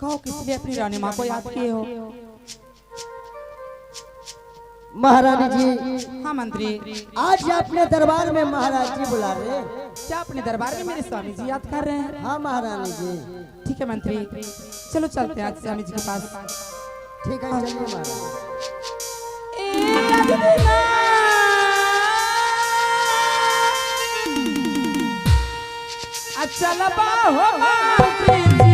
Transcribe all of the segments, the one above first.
कहो किसलिए अपनी रानी माँ को याद किए हो? महारानी जी। हाँ मंत्री। आज अपने दरबार में महाराज जी बुला रहे हैं। क्या अपने दरबार में मेरे स्वामी जी याद कर रहे हैं? हाँ महारानी जी। ठीक है मंत्री, चलो चलते हैं आज स्वामी जी के पास। ठीक है चलिए महाराज। चल हो मंत्री जी।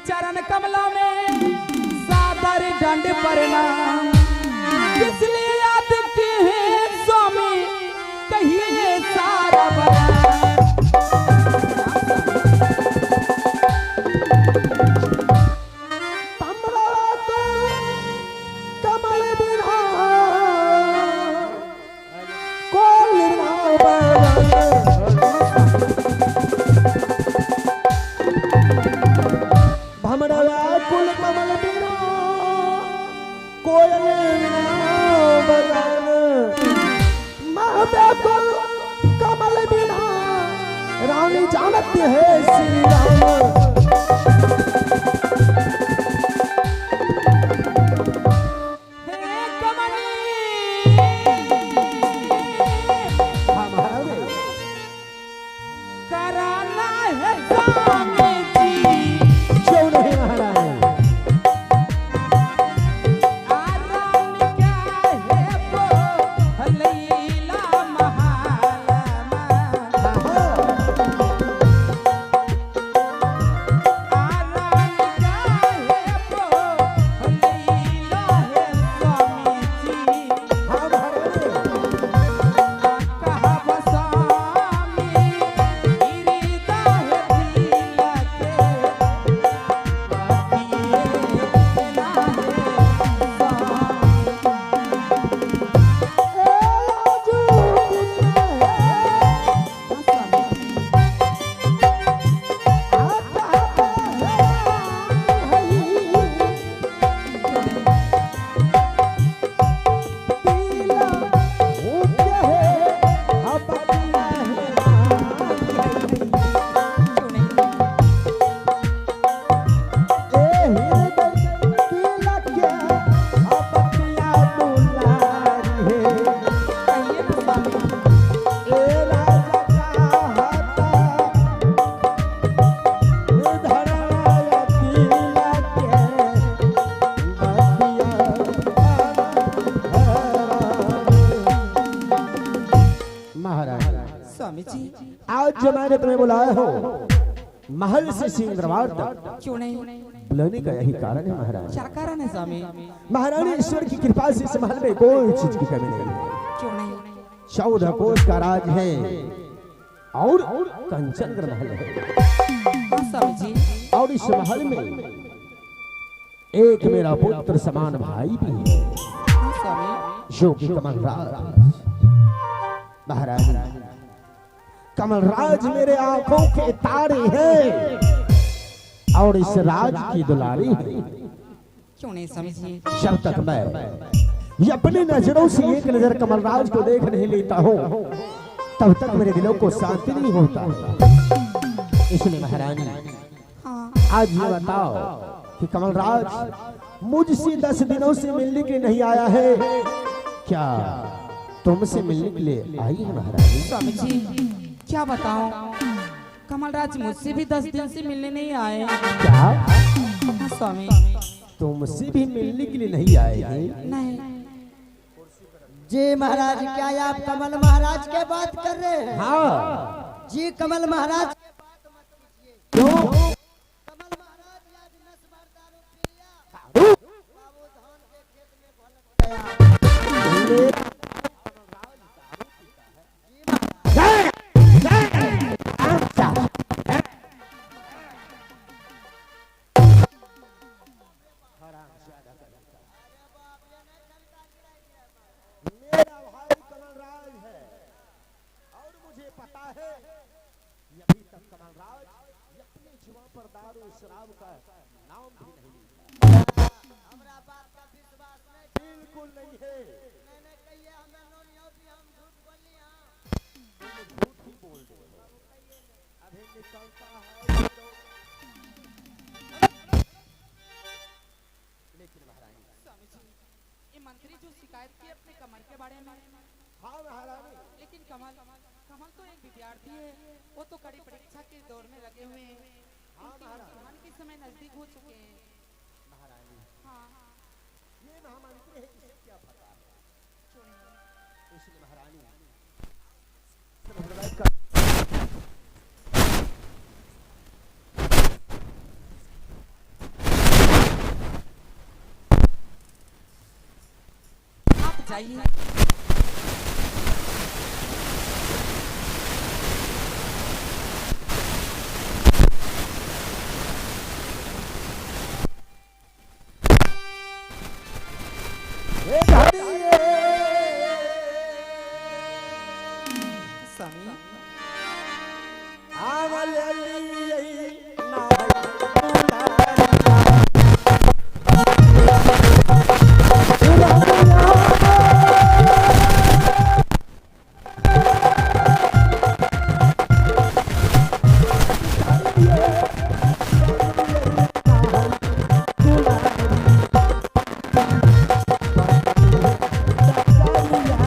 चरण कमलों में सादर दंड प्रणाम। इसलिए याद की है स्वामी कहिए सारा कमल बिना रानी जानती है श्री राम। कराना है स्वामी जी क्यों नहीं महाराज। आज जो मैंने तुम्हें बुलाया हो महल से सिंह तक क्यों नहीं? बुलाने का यही कारण है महाराज। क्या कारण है स्वामी? महारानी ईश्वर की कृपा से इस महल में कोई चीज की कमी नहीं है। क्यों नहीं? 14 कोस का राज है और कंचन का महल है। हाँ स्वामी जी। और इस महल में एक मेरा पुत्र समान भाई भी है, हाँ स्वामी। जो कि कमलराज। महाराज कमलराज मेरे आंखों के तारे हैं और इस राज की दुलारी है। क्यों नहीं स्वामी जी? जब तक मैं ये अपनी नजरों से एक नजर कमलराज को देख नहीं लेता हूँ तब तक मेरे दिलों को शांति नहीं होता। इसलिए महारानी हाँ। आज ये बताओ कि कमलराज मुझसे 10 दिनों से मिलने के लिए नहीं आया है, क्या तुमसे मिलने के लिए आई है महारानी? स्वामी जी क्या बताऊं, कमलराज मुझसे भी 10 दिन से मिलने नहीं आए। क्या हाँ स्वामी। तुमसे भी मिलने के लिए नहीं आए हैं? नहीं। जी महाराज, क्या ये आप कमल महाराज के बात कर रहे हैं? हाँ। जी कमल महाराज क्यों? कमल महाराज आज 10 बार दारू पी लिया, बाबू धान के खेत में भलक गया। मेरा भाई कमलराज है और मुझे पता है अभी तक कमलराज अपनी जुबान पर दारू शराब का नाम भी नहीं लिया। हमरा बात का विश्वास नहीं, बिल्कुल नहीं है। मैंने कहिए हमें नोनियों भी हम झूठ बोली। हां झूठ ही बोल दो, अभी निकलता है तो। लेकिन महारानी स्वामी जी ये मंत्री जो शिकायत की अपने कमल के बारे में। हाँ महारानी, लेकिन कमल तो एक विद्यार्थी है, वो तो कड़ी परीक्षा के दौर में लगे हुए हैं। हाँ महारानी, इम्तिहान के समय नजदीक हो चुके हैं। महारानी हाँ। ये महामंत्री है, इसे क्या पता है? क्यों नहीं? इसलिए महारानी सर्वदाई का आप जाइए।